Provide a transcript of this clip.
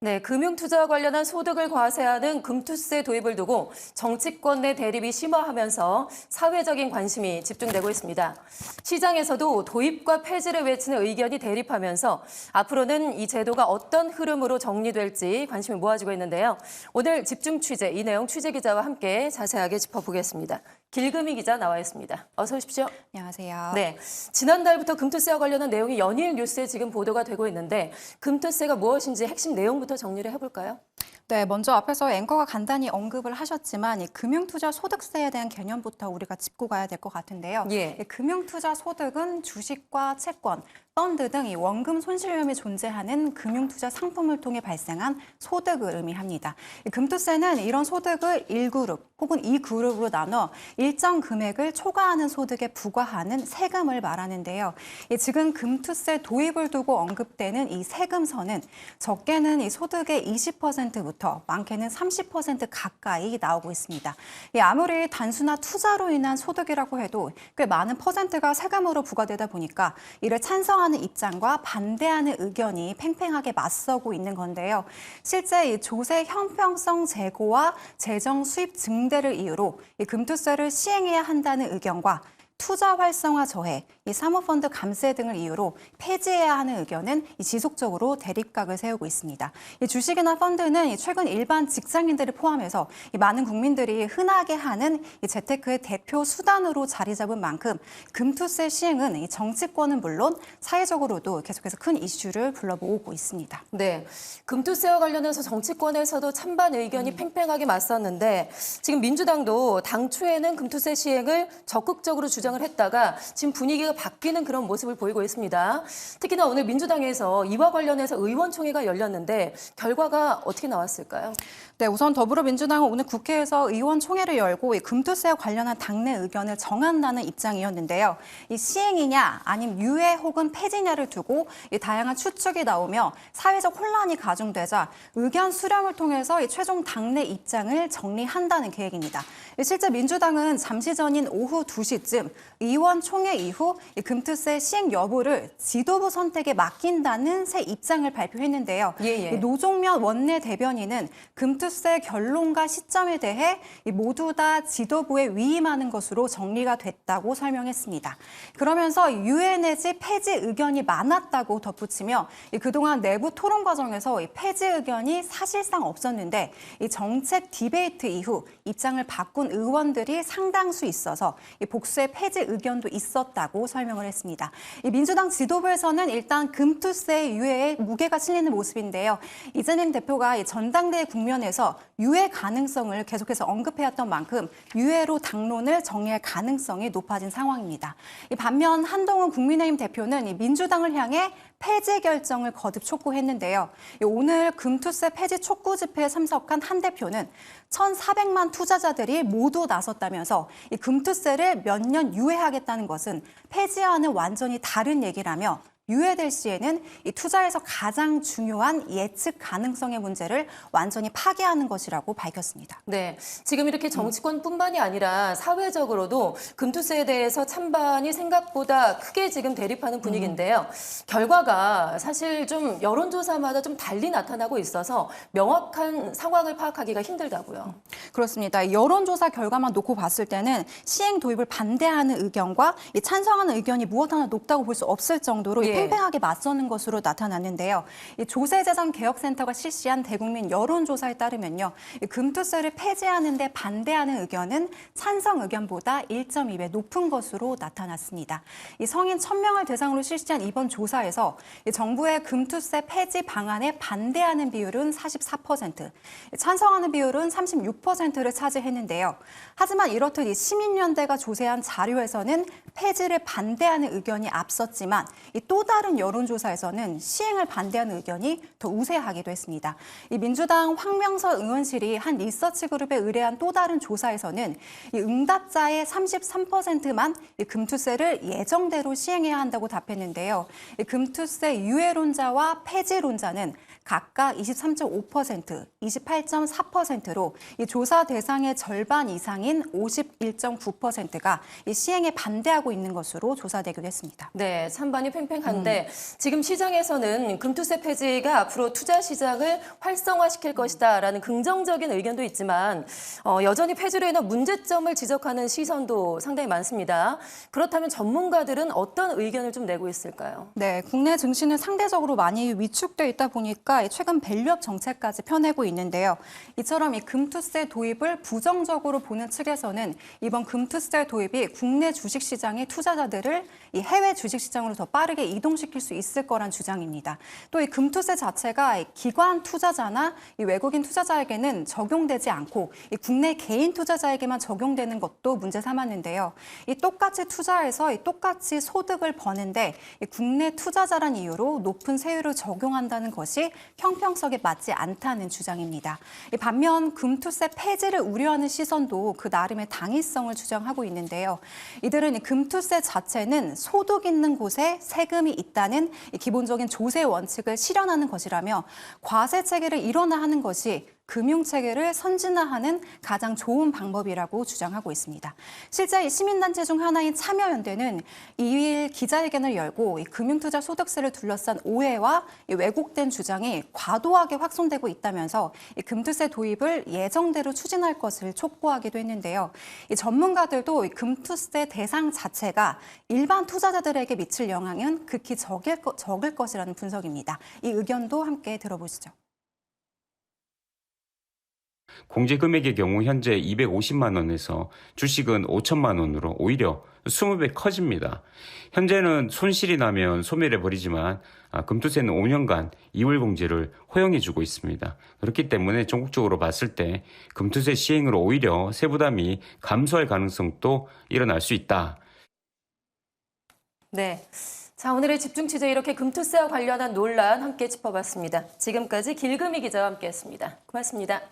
네, 금융투자와 관련한 소득을 과세하는 금투세 도입을 두고 정치권 내 대립이 심화하면서 사회적인 관심이 집중되고 있습니다. 시장에서도 도입과 폐지를 외치는 의견이 대립하면서 앞으로는 이 제도가 어떤 흐름으로 정리될지 관심이 모아지고 있는데요. 오늘 집중 취재, 이 내용 취재기자와 함께 자세하게 짚어보겠습니다. 길금희 기자 나와 있습니다. 어서 오십시오. 안녕하세요. 네, 지난달부터 금투세와 관련한 내용이 연일 뉴스에 지금 보도가 되고 있는데 금투세가 무엇인지 핵심 내용부터 정리를 해볼까요? 네, 먼저 앞에서 앵커가 간단히 언급을 하셨지만 이 금융투자 소득세에 대한 개념부터 우리가 짚고 가야 될 것 같은데요. 예. 이 금융투자 소득은 주식과 채권, 펀드 등 이 원금 손실 위험이 존재하는 금융투자 상품을 통해 발생한 소득을 의미합니다. 이 금투세는 이런 소득을 1그룹 혹은 2그룹으로 나눠 일정 금액을 초과하는 소득에 부과하는 세금을 말하는데요. 지금 금투세 도입을 두고 언급되는 이 세금선은 적게는 이 소득의 20%부터 많게는 30% 가까이 나오고 있습니다. 아무리 단순한 투자로 인한 소득이라고 해도 꽤 많은 퍼센트가 세금으로 부과되다 보니까 이를 찬성하는 입장과 반대하는 의견이 팽팽하게 맞서고 있는 건데요. 실제 이 조세 형평성 제고와 재정 수입 증대를 이유로 이 금투세를 시행해야 한다는 의견과 투자 활성화 저해, 이 사모펀드 감세 등을 이유로 폐지해야 하는 의견은 지속적으로 대립각을 세우고 있습니다. 이 주식이나 펀드는 최근 일반 직장인들을 포함해서 많은 국민들이 흔하게 하는 이 재테크의 대표 수단으로 자리 잡은 만큼 금투세 시행은 이 정치권은 물론 사회적으로도 계속해서 큰 이슈를 불러모으고 있습니다. 네, 금투세와 관련해서 정치권에서도 찬반 의견이 팽팽하게 맞섰는데 지금 민주당도 당초에는 금투세 시행을 적극적으로 주장을 했다가 지금 분위기가 바뀌는 그런 모습을 보이고 있습니다. 특히나 오늘 민주당에서 이와 관련해서 의원총회가 열렸는데 결과가 어떻게 나왔을까요? 네, 우선 더불어민주당은 오늘 국회에서 의원총회를 열고 이 금투세와 관련한 당내 의견을 정한다는 입장이었는데요. 이 시행이냐 아니면 유예 혹은 폐지냐를 두고 이 다양한 추측이 나오며 사회적 혼란이 가중되자 의견 수렴을 통해서 이 최종 당내 입장을 정리한다는 계획입니다. 실제 민주당은 잠시 전인 오후 2시쯤 의원총회 이후 이 금투세 시행 여부를 지도부 선택에 맡긴다는 새 입장을 발표했는데요. 노종면 원내대변인은 금투세 결론과 시점에 대해 모두 다 지도부에 위임하는 것으로 정리가 됐다고 설명했습니다. 그러면서 유예 내지 폐지 의견이 많았다고 덧붙이며 그동안 내부 토론 과정에서 폐지 의견이 사실상 없었는데 이 정책 디베이트 이후 입장을 바꾼 의원들이 상당수 있어서 복수의 폐지 의견도 있었다고 설명을 했습니다. 민주당 지도부에서는 일단 금투세 유예에 무게가 실리는 모습인데요. 이재명 대표가 전당대회 국면에서 유예 가능성을 계속해서 언급해왔던 만큼 유예로 당론을 정리할 가능성이 높아진 상황입니다. 반면 한동훈 국민의힘 대표는 민주당을 향해 폐지 결정을 거듭 촉구했는데요. 오늘 금투세 폐지 촉구 집회에 참석한 한 대표는 1,400만 투자자들이 모두 나섰다면서 이 금투세를 몇 년 유예하겠다는 것은 폐지와는 완전히 다른 얘기라며 유예될 시에는 이 투자에서 가장 중요한 예측 가능성의 문제를 완전히 파괴하는 것이라고 밝혔습니다. 네, 지금 이렇게 정치권뿐만이 아니라 사회적으로도 금투세에 대해서 찬반이 생각보다 크게 지금 대립하는 분위기인데요. 결과가 사실 좀 여론조사마다 좀 달리 나타나고 있어서 명확한 상황을 파악하기가 힘들다고요. 그렇습니다. 여론조사 결과만 놓고 봤을 때는 시행 도입을 반대하는 의견과 찬성하는 의견이 무엇 하나 높다고 볼 수 없을 정도로 팽팽하게 맞서는 것으로 나타났는데요. 조세재정개혁센터가 실시한 대국민 여론조사에 따르면요. 금투세를 폐지하는 데 반대하는 의견은 찬성 의견보다 1.2배 높은 것으로 나타났습니다. 성인 1,000명을 대상으로 실시한 이번 조사에서 정부의 금투세 폐지 방안에 반대하는 비율은 44%, 찬성하는 비율은 36%를 차지했는데요. 하지만 이렇듯 시민연대가 조사한 자료에서는 폐지를 반대하는 의견이 앞섰지만 또 다른 여론조사에서는 시행을 반대하는 의견이 더 우세하기도 했습니다. 민주당 황명서 의원실이 한 리서치 그룹에 의뢰한 또 다른 조사에서는 응답자의 33%만 금투세를 예정대로 시행해야 한다고 답했는데요. 금투세 유예론자와 폐지론자는 각각 23.5%, 28.4%로 이 조사 대상의 절반 이상인 51.9%가 이 시행에 반대하고 있는 것으로 조사되기도 했습니다. 네, 찬반이 팽팽한데 지금 시장에서는 금투세 폐지가 앞으로 투자 시장을 활성화시킬 것이다라는 긍정적인 의견도 있지만 여전히 폐지로 인한 문제점을 지적하는 시선도 상당히 많습니다. 그렇다면 전문가들은 어떤 의견을 좀 내고 있을까요? 네, 국내 증시는 상대적으로 많이 위축돼 있다 보니까 최근 밸류업 정책까지 펴내고 있는데요. 이처럼 이 금투세 도입을 부정적으로 보는 측에서는 이번 금투세 도입이 국내 주식시장의 투자자들을 이 해외 주식시장으로 더 빠르게 이동시킬 수 있을 거란 주장입니다. 또 이 금투세 자체가 기관 투자자나 이 외국인 투자자에게는 적용되지 않고 이 국내 개인 투자자에게만 적용되는 것도 문제 삼았는데요. 이 똑같이 투자해서 이 똑같이 소득을 버는데 이 국내 투자자란 이유로 높은 세율을 적용한다는 것이 형평성에 맞지 않다는 주장입니다. 이 반면 금투세 폐지를 우려하는 시선도 그 나름의 당위성을 주장하고 있는데요. 이들은 이 금투세 자체는 소득 있는 곳에 세금이 있다는 이 기본적인 조세 원칙을 실현하는 것이라며 과세 체계를 일원화하는 것이 금융체계를 선진화하는 가장 좋은 방법이라고 주장하고 있습니다. 실제 이 시민단체 중 하나인 참여연대는 2일 기자회견을 열고 이 금융투자 소득세를 둘러싼 오해와 이 왜곡된 주장이 과도하게 확산되고 있다면서 이 금투세 도입을 예정대로 추진할 것을 촉구하기도 했는데요. 이 전문가들도 이 금투세 대상 자체가 일반 투자자들에게 미칠 영향은 극히 적을 것이라는 분석입니다. 이 의견도 함께 들어보시죠. 공제 금액의 경우 현재 250만 원에서 주식은 5천만 원으로 오히려 20배 커집니다. 현재는 손실이 나면 소멸해버리지만 금투세는 5년간 이월 공제를 허용해주고 있습니다. 그렇기 때문에 전국적으로 봤을 때 금투세 시행으로 오히려 세부담이 감소할 가능성도 일어날 수 있다. 네. 자, 오늘의 집중 취재 이렇게 금투세와 관련한 논란 함께 짚어봤습니다. 지금까지 길금희 기자와 함께했습니다. 고맙습니다.